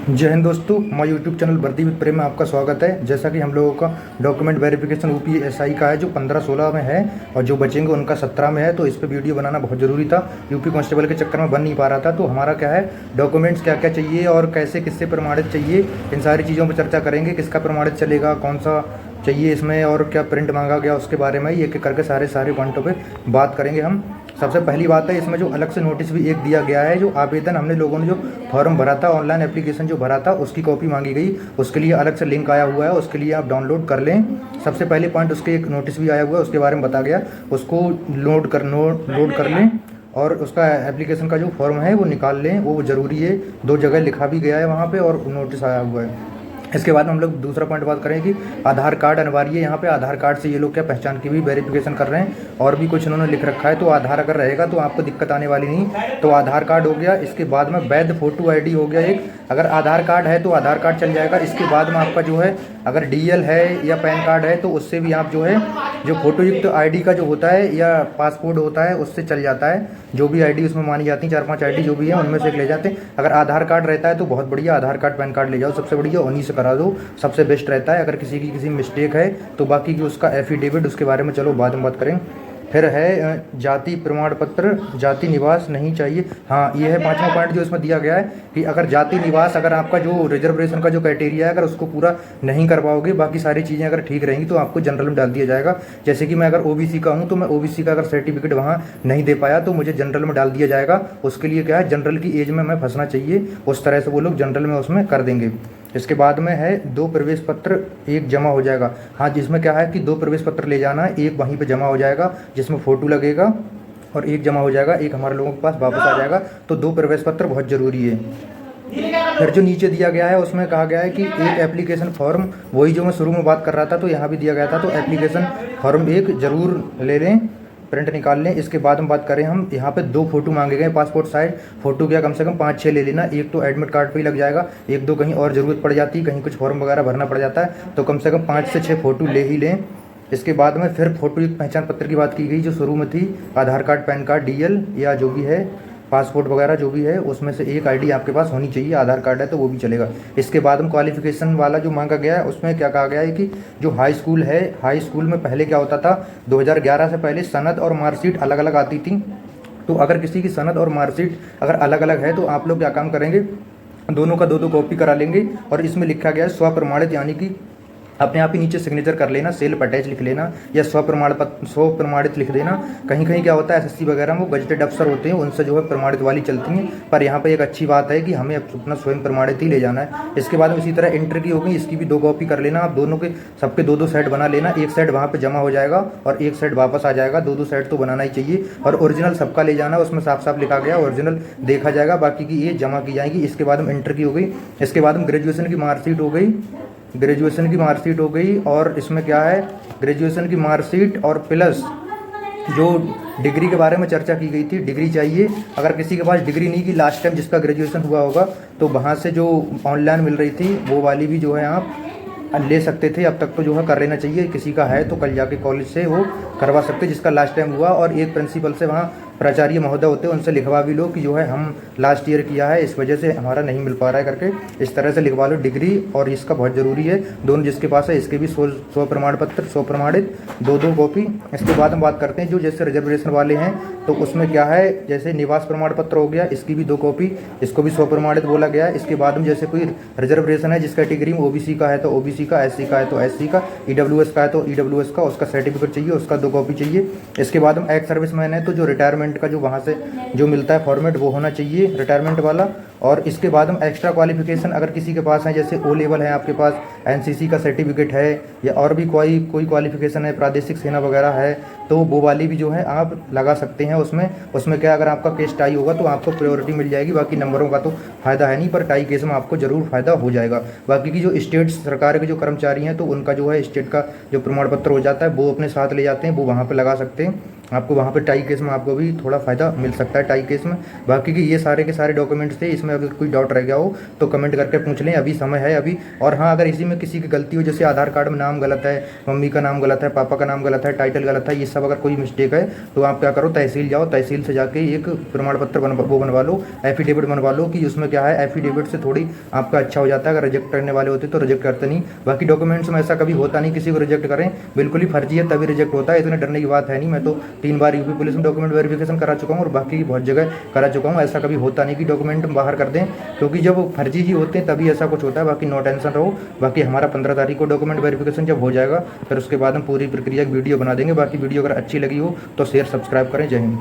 जय हिंद दोस्तों, हमारे यूट्यूब चैनल वर्दी विद प्रेम में आपका स्वागत है। जैसा कि हम लोगों का डॉक्यूमेंट वेरिफिकेशन यूपीएसआई का है जो 15-16 में है और जो बचेंगे उनका 17 में है, तो इस पे वीडियो बनाना बहुत ज़रूरी था। यूपी कांस्टेबल के चक्कर में बन नहीं पा रहा था। तो हमारा क्या है, डॉक्यूमेंट्स क्या क्या चाहिए और कैसे किससे प्रमाणित चाहिए, इन सारी चीज़ों पर चर्चा करेंगे। किसका प्रमाणित चलेगा, कौन सा चाहिए इसमें, और क्या प्रिंट मांगा गया उसके बारे में एक एक करके सारे पॉइंटों पे बात करेंगे हम। सबसे पहली बात है, इसमें जो अलग से नोटिस भी एक दिया गया है, जो आवेदन हमने लोगों ने जो फॉर्म भरा था, ऑनलाइन एप्लीकेशन जो भरा था, उसकी कॉपी मांगी गई। उसके लिए अलग से लिंक आया हुआ है, उसके लिए आप डाउनलोड कर लें। सबसे पहले पॉइंट, उसके एक नोटिस भी आया हुआ है, उसके बारे में बता गया, उसको लोड कर लें और उसका एप्लीकेशन का जो फॉर्म है वो निकाल लें, वो ज़रूरी है। 2 जगह लिखा भी गया है वहाँ पे और नोटिस आया हुआ है। इसके बाद हम लोग दूसरा पॉइंट बात करें कि आधार कार्ड अनिवार्य है। यहाँ पे आधार कार्ड से ये लोग क्या पहचान की भी वेरिफिकेशन कर रहे हैं, और भी कुछ उन्होंने लिख रखा है। तो आधार अगर रहेगा तो आपको दिक्कत आने वाली नहीं। तो आधार कार्ड हो गया, इसके बाद में वैध फोटो आईडी हो गया एक। अगर आधार कार्ड है तो आधार कार्ड चल जाएगा। इसके बाद में आपका जो है, अगर डीएल है या पैन कार्ड है तो उससे भी आप जो है, जो फोटोयुक्त आईडी का जो होता है या पासपोर्ट होता है उससे चल जाता है। जो भी आईडी उसमें मानी जाती है, 4-5 आईडी जो भी है उनमें से एक ले जाते हैं। अगर आधार कार्ड रहता है तो बहुत बढ़िया, आधार कार्ड पैन कार्ड ले जाओ, सबसे बढ़िया उन्हीं से करा दो, सबसे बेस्ट रहता है। अगर किसी की किसी मिस्टेक है तो बाकी की उसका एफिडेविट, उसके बारे में चलो बाद में बात करें। फिर है जाति प्रमाण पत्र, जाति निवास नहीं चाहिए। हाँ, ये है 5वां पॉइंट जो इसमें दिया गया है कि अगर जाति निवास, अगर आपका जो रिजर्वेशन का जो क्राइटेरिया है अगर उसको पूरा नहीं कर पाओगे, बाकी सारी चीज़ें अगर ठीक रहेंगी तो आपको जनरल में डाल दिया जाएगा। जैसे कि मैं अगर ओबीसी का हूँ तो मैं ओबीसी का अगर सर्टिफिकेट वहाँ नहीं दे पाया तो मुझे जनरल में डाल दिया जाएगा। उसके लिए क्या है, जनरल की एज में मैं फंसना चाहिए, उस तरह से वो लोग जनरल में उसमें कर देंगे। इसके बाद में है 2 प्रवेश पत्र एक जमा हो जाएगा। हाँ, जिसमें क्या है कि 2 प्रवेश पत्र ले जाना, एक वहीं पे जमा हो जाएगा जिसमें फ़ोटो लगेगा, और एक जमा हो जाएगा, एक हमारे लोगों के पास वापस आ जाएगा। तो 2 प्रवेश पत्र बहुत ज़रूरी है। फिर जो नीचे दिया गया है उसमें कहा गया है कि एक एप्लीकेशन फॉर्म, वही जो मैं शुरू में बात कर रहा था तो यहाँ भी दिया गया था। तो एप्लीकेशन फॉर्म एक ज़रूर ले लें, प्रिंट निकाल लें। इसके बाद हम बात करें, हम यहाँ पे 2 फोटो मांगे गए पासपोर्ट साइज फ़ोटो, क्या कम से कम 5-6 ले लेना। एक तो एडमिट कार्ड पे ही लग जाएगा, 1-2 कहीं और ज़रूरत पड़ जाती है, कहीं कुछ फॉर्म वगैरह भरना पड़ जाता है, तो कम से कम 5 से 6 फोटो ले ही लें। इसके बाद में फिर फोटो एक पहचान पत्र की बात की गई जो शुरू में थी, आधार कार्ड, पैन कार्ड, डीएल या जो भी है, पासपोर्ट वगैरह जो भी है, उसमें से एक आईडी आपके पास होनी चाहिए। आधार कार्ड है तो वो भी चलेगा। इसके बाद में क्वालिफिकेशन वाला जो मांगा गया है उसमें क्या कहा गया है कि जो हाई स्कूल है, हाई स्कूल में पहले क्या होता था, 2011 से पहले सनद और मार्कशीट अलग अलग आती थी। तो अगर किसी की सनद और मार्कशीट अगर अलग अलग है तो आप लोग क्या काम करेंगे, दोनों का 2-2 कॉपी करा लेंगे। और इसमें लिखा गया है स्वप्रमाणित, यानी कि अपने आप ही नीचे सिग्नेचर कर लेना, सेल्फ अटैच लिख लेना या स्वप्रमाणित लिख देना। कहीं कहीं क्या होता है, एसएससी वगैरह में वो गजटेड अफसर होते हैं, उनसे जो है प्रमाणित वाली चलती हैं, पर यहाँ पे एक अच्छी बात है कि हमें अपना स्वयं प्रमाणित ही ले जाना है। इसके बाद इसी तरह इंटर की होगी, इसकी भी 2 कॉपी कर लेना। आप दोनों के सबके 2-2 सेट बना लेना, एक सेट वहाँ पर जमा हो जाएगा और एक सेट वापस आ जाएगा। 2-2 सेट तो बनाना ही चाहिए। और ओरिजिनल सबका ले जाना, उसमें साफ साफ लिखा गया ओरिजिनल देखा जाएगा, बाकी की ये जमा की जाएगी। इसके बाद हम इंटर की हो गई। इसके बाद हम ग्रेजुएशन की मार्कशीट हो गई, ग्रेजुएशन की मार्कशीट हो गई। और इसमें क्या है, ग्रेजुएशन की मार्कशीट और प्लस जो डिग्री के बारे में चर्चा की गई थी, डिग्री चाहिए। अगर किसी के पास डिग्री नहीं की, लास्ट टाइम जिसका ग्रेजुएशन हुआ होगा तो वहाँ से जो ऑनलाइन मिल रही थी वो वाली भी जो है आप ले सकते थे। अब तक तो जो है कर लेना चाहिए, किसी का है तो कल जाके कॉलेज से वो करवा सकते जिसका लास्ट टाइम हुआ। और एक प्रिंसिपल से, वहाँ प्राचार्य महोदय होते हैं, उनसे लिखवा भी लो कि जो है हम लास्ट ईयर किया है, इस वजह से हमारा नहीं मिल पा रहा है करके, इस तरह से लिखवा लो डिग्री। और इसका बहुत ज़रूरी है, दोनों जिसके पास है इसके भी 100 प्रमाण पत्र, 100 प्रमाणित, 2-2 कॉपी। इसके बाद हम बात करते हैं जो जैसे रिजर्वेशन वाले हैं, तो उसमें क्या है, जैसे निवास प्रमाण पत्र हो गया, इसकी भी 2 कॉपी, इसको भी 100 प्रमाणित बोला गया है। इसके बाद में जैसे कोई रिजर्वेशन है जिस कैटेगरी में, ओबीसी का है तो ओबीसी का, एससी का है तो एससी का, ईडब्ल्यूएस का है तो ईडब्ल्यूएस का, उसका सर्टिफिकेट चाहिए, उसका 2 कॉपी चाहिए। इसके बाद हम एक्स सर्विसमैन है तो जो रिटायरमेंट का जो वहाँ से जो मिलता है फॉर्मेट वो होना चाहिए, रिटायरमेंट वाला। और इसके बाद हम एक्स्ट्रा क्वालिफिकेशन अगर किसी के पास है, जैसे ओ लेवल है आपके पास, एनसीसी का सर्टिफिकेट है, या और भी कोई क्वालिफिकेशन है, प्रादेशिक सेना वगैरह है, तो वो वाली भी जो है आप लगा सकते हैं उसमें क्या, अगर आपका केस टाई होगा तो आपको प्रायोरिटी मिल जाएगी। बाकी नंबरों का तो फ़ायदा है नहीं, पर टाई केस में आपको ज़रूर फ़ायदा हो जाएगा। बाकी की जो स्टेट सरकार के जो कर्मचारी हैं तो उनका जो है स्टेट का जो प्रमाण पत्र हो जाता है वो अपने साथ ले जाते हैं, वो वहाँ पर लगा सकते हैं। आपको वहाँ पे टाई केस में आपको भी थोड़ा फ़ायदा मिल सकता है टाई केस में। बाकी की ये सारे के सारे डॉक्यूमेंट्स थे, इसमें अगर कोई डाउट रह गया हो तो कमेंट करके पूछ लें, अभी समय है अभी। और हाँ, अगर इसी में किसी की गलती हो, जैसे आधार कार्ड में नाम गलत है, मम्मी का नाम गलत है, पापा का नाम गलत है, टाइटल गलत है, ये सब अगर कोई मिस्टेक है तो आप क्या करो, तहसील जाओ, तहसील से जाके एक प्रमाण पत्र बनवा लो, एफिडेविट बनवा लो कि उसमें क्या है, एफिडेविट से थोड़ी आपका अच्छा हो जाता है। अगर रिजेक्ट करने वाले होते तो रिजेक्ट करते नहीं। बाकी डॉक्यूमेंट्स में ऐसा कभी होता नहीं किसी को रिजेक्ट करें, बिल्कुल ही फर्जी है तभी रिजेक्ट होता है, इतने डरने की बात है नहीं। मैं तो 3 बार यूपी पुलिस में डॉक्यूमेंट वेरिफिकेशन करा चुका हूँ और बाकी बहुत जगह करा चुका हूँ। ऐसा कभी होता नहीं कि डॉक्यूमेंट बाहर कर दें, क्योंकि जब फर्जी ही होते हैं तभी ऐसा कुछ होता है। बाकी नो टेंशन रहो। बाकी हमारा 15 तारीख को डॉक्यूमेंट वेरिफिकेशन जब हो जाएगा फिर उसके बाद हम पूरी प्रक्रिया की वीडियो बना देंगे। बाकी वीडियो अगर अच्छी लगी हो तो शेयर सब्सक्राइब करें। जय हिंद।